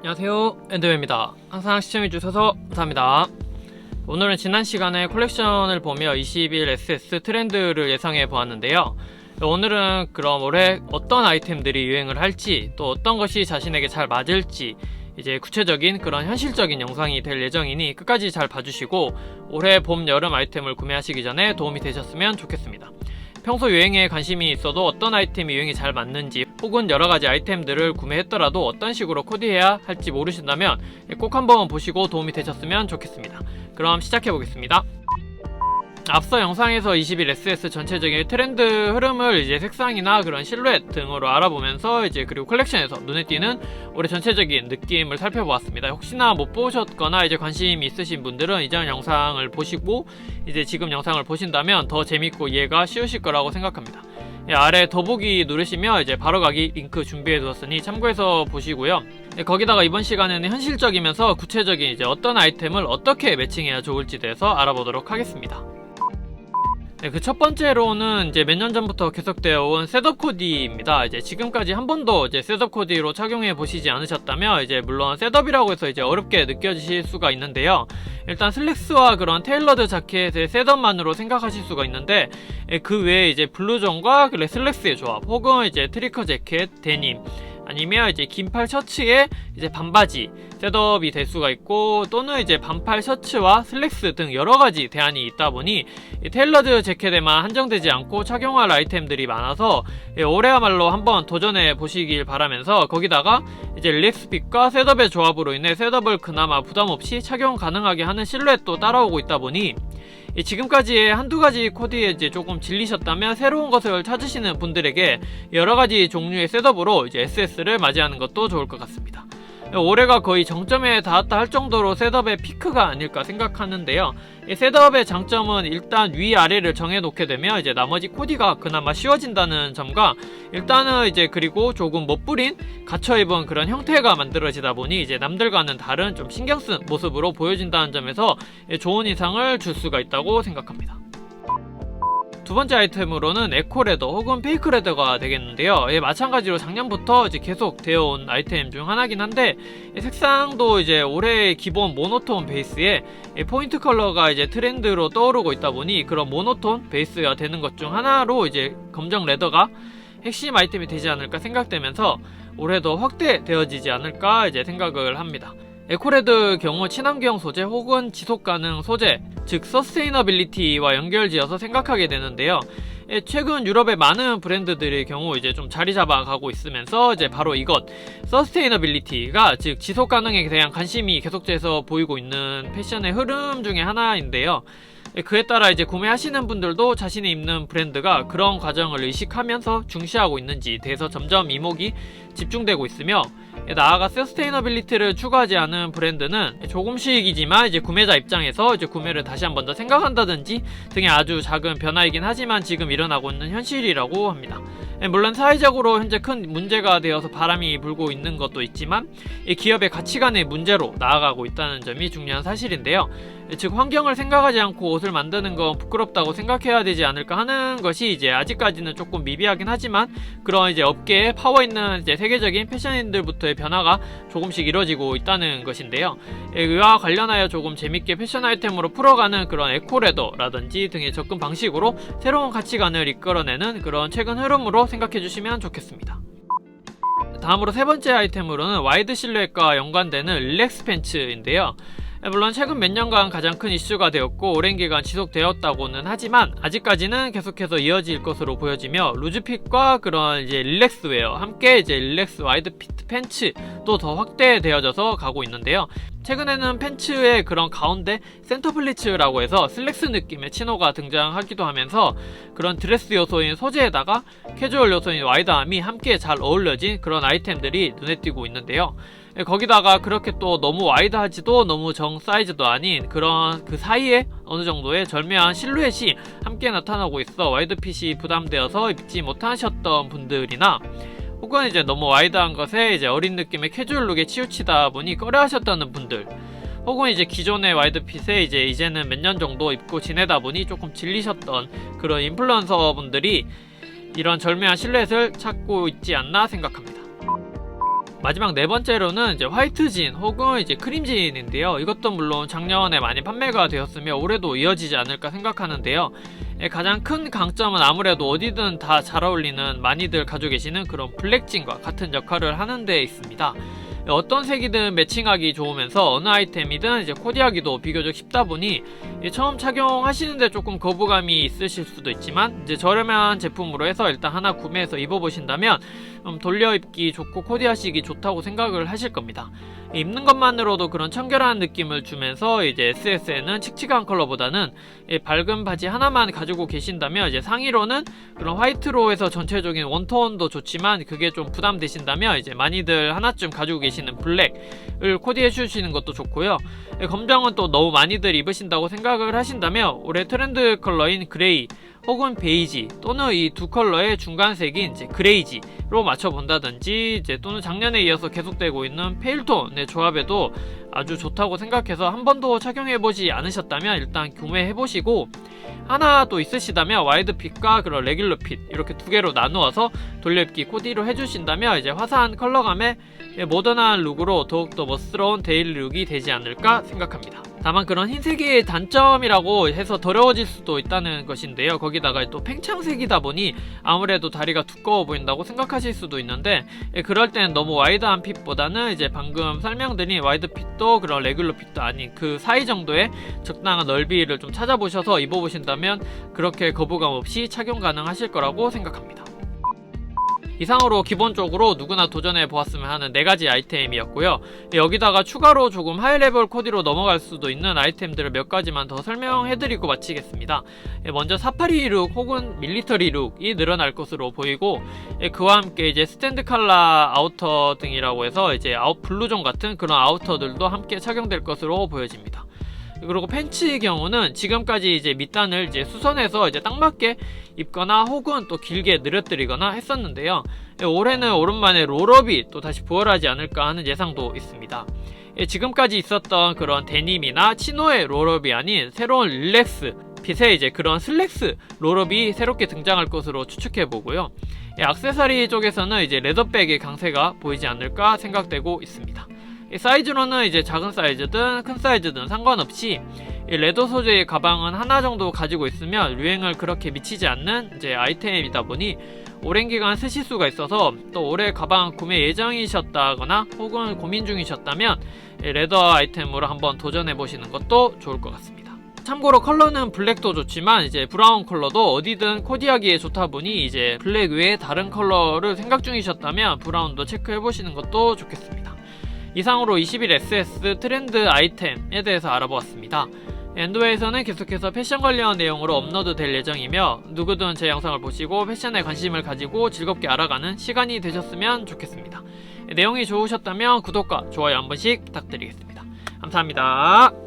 안녕하세요, 엔드웨입니다. 항상 시청해주셔서 감사합니다. 오늘은 지난 시간에 컬렉션을 보며 21 SS 트렌드를 예상해 보았는데요. 오늘은 그럼 올해 어떤 아이템들이 유행을 할지, 또 어떤 것이 자신에게 잘 맞을지, 이제 구체적인 그런 현실적인 영상이 될 예정이니 끝까지 잘 봐주시고 올해 봄, 여름 아이템을 구매하시기 전에 도움이 되셨으면 좋겠습니다. 평소 유행에 관심이 있어도 어떤 아이템이 유행에 잘 맞는지, 혹은 여러가지 아이템들을 구매했더라도 어떤 식으로 코디해야 할지 모르신다면 꼭 한번 보시고 도움이 되셨으면 좋겠습니다. 그럼 시작해보겠습니다. 앞서 영상에서 21SS 전체적인 트렌드 흐름을 이제 색상이나 그런 실루엣 등으로 알아보면서 이제 그리고 컬렉션에서 눈에 띄는 올해 전체적인 느낌을 살펴보았습니다. 혹시나 못 보셨거나 이제 관심이 있으신 분들은 이전 영상을 보시고 이제 지금 영상을 보신다면 더 재밌고 이해가 쉬우실 거라고 생각합니다. 아래 더보기 누르시면 이제 바로가기 링크 준비해 두었으니 참고해서 보시고요. 거기다가 이번 시간에는 현실적이면서 구체적인 이제 어떤 아이템을 어떻게 매칭해야 좋을지 대해서 알아보도록 하겠습니다. 그 첫 번째로는 이제 몇 년 전부터 계속되어 온 셋업 코디입니다. 이제 지금까지 한 번도 이제 셋업 코디로 착용해 보시지 않으셨다면 이제 물론 셋업이라고 해서 이제 어렵게 느껴지실 수가 있는데요. 일단 슬랙스와 그런 테일러드 자켓의 셋업만으로 생각하실 수가 있는데 그 외에 이제 블루존과 슬랙스의 조합, 혹은 이제 트리커 재킷, 데님, 아니면 이제 긴팔 셔츠에 이제 반바지 셋업이 될 수가 있고, 또는 이제 반팔 셔츠와 슬랙스 등 여러가지 대안이 있다 보니 테일러드 재킷에만 한정되지 않고 착용할 아이템들이 많아서 올해야말로 한번 도전해 보시길 바라면서, 거기다가 이제 릴렉스핏과 셋업의 조합으로 인해 셋업을 그나마 부담없이 착용 가능하게 하는 실루엣도 따라오고 있다 보니 지금까지의 한두 가지 코디에 이제 조금 질리셨다면 새로운 것을 찾으시는 분들에게 여러가지 종류의 셋업으로 이제 SS를 맞이하는 것도 좋을 것 같습니다. 올해가 거의 정점에 닿았다 할 정도로 셋업의 피크가 아닐까 생각하는데요. 이 셋업의 장점은 일단 위아래를 정해놓게 되면 이제 나머지 코디가 그나마 쉬워진다는 점과, 일단은 이제 그리고 조금 멋부린 갇혀입은 그런 형태가 만들어지다 보니 이제 남들과는 다른 좀 신경쓴 모습으로 보여진다는 점에서 좋은 인상을 줄 수가 있다고 생각합니다. 두 번째 아이템으로는 에코레더 혹은 페이크레더가 되겠는데요. 마찬가지로 작년부터 이제 계속 되어온 아이템 중 하나긴 한데, 색상도 이제 올해의 기본 모노톤 베이스에 포인트 컬러가 이제 트렌드로 떠오르고 있다 보니 그런 모노톤 베이스가 되는 것 중 하나로 이제 검정 레더가 핵심 아이템이 되지 않을까 생각되면서 올해도 확대되어지지 않을까 이제 생각을 합니다. 에코레드 경우 친환경 소재 혹은 지속가능 소재, 즉 서스테이너빌리티와 연결지어서 생각하게 되는데요. 최근 유럽의 많은 브랜드들의 경우 이제 좀 자리 잡아가고 있으면서 이제 바로 이것 서스테이너빌리티가, 즉 지속 가능에 대한 관심이 계속돼서 보이고 있는 패션의 흐름 중에 하나인데요. 그에 따라 이제 구매하시는 분들도 자신이 입는 브랜드가 그런 과정을 의식하면서 중시하고 있는지 대해서 점점 이목이 집중되고 있으며, 나아가 서스테이너빌리티를 추구하지 않은 브랜드는 조금씩이지만 이제 구매자 입장에서 이제 구매를 다시 한 번 더 생각한다든지 등의 아주 작은 변화이긴 하지만 지금 일어나고 있는 현실이라고 합니다. 물론 사회적으로 현재 큰 문제가 되어서 바람이 불고 있는 것도 있지만 기업의 가치관의 문제로 나아가고 있다는 점이 중요한 사실인데요. 즉 환경을 생각하지 않고 옷을 만드는 건 부끄럽다고 생각해야 되지 않을까 하는 것이 이제 아직까지는 조금 미비하긴 하지만 그런 이제 업계에 파워 있는 이제 세계적인 패션인들부터의 변화가 조금씩 이루어지고 있다는 것인데요. 이와 관련하여 조금 재밌게 패션 아이템으로 풀어가는 그런 에코레더라든지 등의 접근 방식으로 새로운 가치관을 이끌어내는 그런 최근 흐름으로 생각해 주시면 좋겠습니다. 다음으로 세 번째 아이템으로는 와이드 실루엣과 연관되는 릴렉스 팬츠인데요. 물론 최근 몇 년간 가장 큰 이슈가 되었고 오랜 기간 지속되었다고는 하지만 아직까지는 계속해서 이어질 것으로 보여지며, 루즈핏과 그런 이제 릴렉스웨어 함께 이제 릴렉스 와이드 피트 팬츠도 더 확대되어져서 가고 있는데요. 최근에는 팬츠의 그런 가운데 센터 플리츠라고 해서 슬랙스 느낌의 치노가 등장하기도 하면서 그런 드레스 요소인 소재에다가 캐주얼 요소인 와이드함이 함께 잘 어울려진 그런 아이템들이 눈에 띄고 있는데요. 거기다가 그렇게 또 너무 와이드하지도 너무 정 사이즈도 아닌 그런 그 사이에 어느 정도의 절묘한 실루엣이 함께 나타나고 있어 와이드핏이 부담되어서 입지 못하셨던 분들이나, 혹은 이제 너무 와이드한 것에 이제 어린 느낌의 캐주얼 룩에 치우치다 보니 꺼려하셨다는 분들, 혹은 이제 기존의 와이드핏에 이제는 몇 년 정도 입고 지내다 보니 조금 질리셨던 그런 인플루언서 분들이 이런 절묘한 실루엣을 찾고 있지 않나 생각합니다. 마지막 네 번째로는 이제 화이트진 혹은 이제 크림진인데요. 이것도 물론 작년에 많이 판매가 되었으며 올해도 이어지지 않을까 생각하는데요. 가장 큰 강점은 아무래도 어디든 다 잘 어울리는, 많이들 가지고 계시는 그런 블랙진과 같은 역할을 하는 데 있습니다. 어떤 색이든 매칭하기 좋으면서 어느 아이템이든 이제 코디하기도 비교적 쉽다 보니 처음 착용하시는데 조금 거부감이 있으실 수도 있지만 이제 저렴한 제품으로 해서 일단 하나 구매해서 입어보신다면 돌려 입기 좋고 코디하시기 좋다고 생각을 하실 겁니다. 입는 것만으로도 그런 청결한 느낌을 주면서 이제 SS에는 칙칙한 컬러보다는 밝은 바지 하나만 가지고 계신다면 이제 상의로는 그런 화이트로 해서 전체적인 원톤도 좋지만 그게 좀 부담되신다면 이제 많이들 하나쯤 가지고 계시는 블랙을 코디해 주시는 것도 좋고요. 검정은 또 너무 많이들 입으신다고 생각을 하신다면 올해 트렌드 컬러인 그레이 혹은 베이지 또는 이 두 컬러의 중간색인 이제 그레이지로 맞춰본다든지 이제 또는 작년에 이어서 계속되고 있는 페일톤의 조합에도 아주 좋다고 생각해서 한 번도 착용해보지 않으셨다면 일단 구매해보시고, 하나 또 있으시다면 와이드핏과 그런 레귤러핏 이렇게 두 개로 나누어서 돌려입기 코디로 해주신다면 이제 화사한 컬러감의 모던한 룩으로 더욱더 멋스러운 데일리 룩이 되지 않을까 생각합니다. 다만 그런 흰색이 단점이라고 해서 더러워질 수도 있다는 것인데요. 거기다가 또 팽창색이다 보니 아무래도 다리가 두꺼워 보인다고 생각하실 수도 있는데, 그럴 때는 너무 와이드한 핏보다는 이제 방금 설명드린 와이드 핏도 그런 레귤러 핏도 아닌 그 사이 정도의 적당한 넓이를 좀 찾아보셔서 입어보신다면 그렇게 거부감 없이 착용 가능하실 거라고 생각합니다. 이상으로 기본적으로 누구나 도전해 보았으면 하는 4가지 아이템이었고요. 여기다가 추가로 조금 하이레벨 코디로 넘어갈 수도 있는 아이템들을 몇 가지만 더 설명해드리고 마치겠습니다. 먼저 사파리 룩 혹은 밀리터리 룩이 늘어날 것으로 보이고, 그와 함께 이제 스탠드 컬러 아우터 등이라고 해서 이제 블루존 같은 그런 아우터들도 함께 착용될 것으로 보여집니다. 그리고 팬츠의 경우는 지금까지 이제 밑단을 이제 수선해서 이제 딱 맞게 입거나 혹은 또 길게 늘어뜨리거나 했었는데요. 올해는 오랜만에 롤업이 또 다시 부활하지 않을까 하는 예상도 있습니다. 지금까지 있었던 그런 데님이나 치노의 롤업이 아닌 새로운 릴렉스 핏의 이제 그런 슬랙스 롤업이 새롭게 등장할 것으로 추측해보고요. 액세서리 쪽에서는 이제 레더백의 강세가 보이지 않을까 생각되고 있습니다. 사이즈로는 이제 작은 사이즈든 큰 사이즈든 상관없이 레더 소재의 가방은 하나 정도 가지고 있으면 유행을 그렇게 미치지 않는 이제 아이템이다 보니 오랜 기간 쓰실 수가 있어서, 또 올해 가방 구매 예정이셨다거나 혹은 고민 중이셨다면 레더 아이템으로 한번 도전해 보시는 것도 좋을 것 같습니다. 참고로 컬러는 블랙도 좋지만 이제 브라운 컬러도 어디든 코디하기에 좋다 보니 이제 블랙 외에 다른 컬러를 생각 중이셨다면 브라운도 체크해 보시는 것도 좋겠습니다. 이상으로 21SS 트렌드 아이템에 대해서 알아보았습니다. 엔드웨이에서는 계속해서 패션 관련 내용으로 업로드 될 예정이며 누구든 제 영상을 보시고 패션에 관심을 가지고 즐겁게 알아가는 시간이 되셨으면 좋겠습니다. 내용이 좋으셨다면 구독과 좋아요 한 번씩 부탁드리겠습니다. 감사합니다.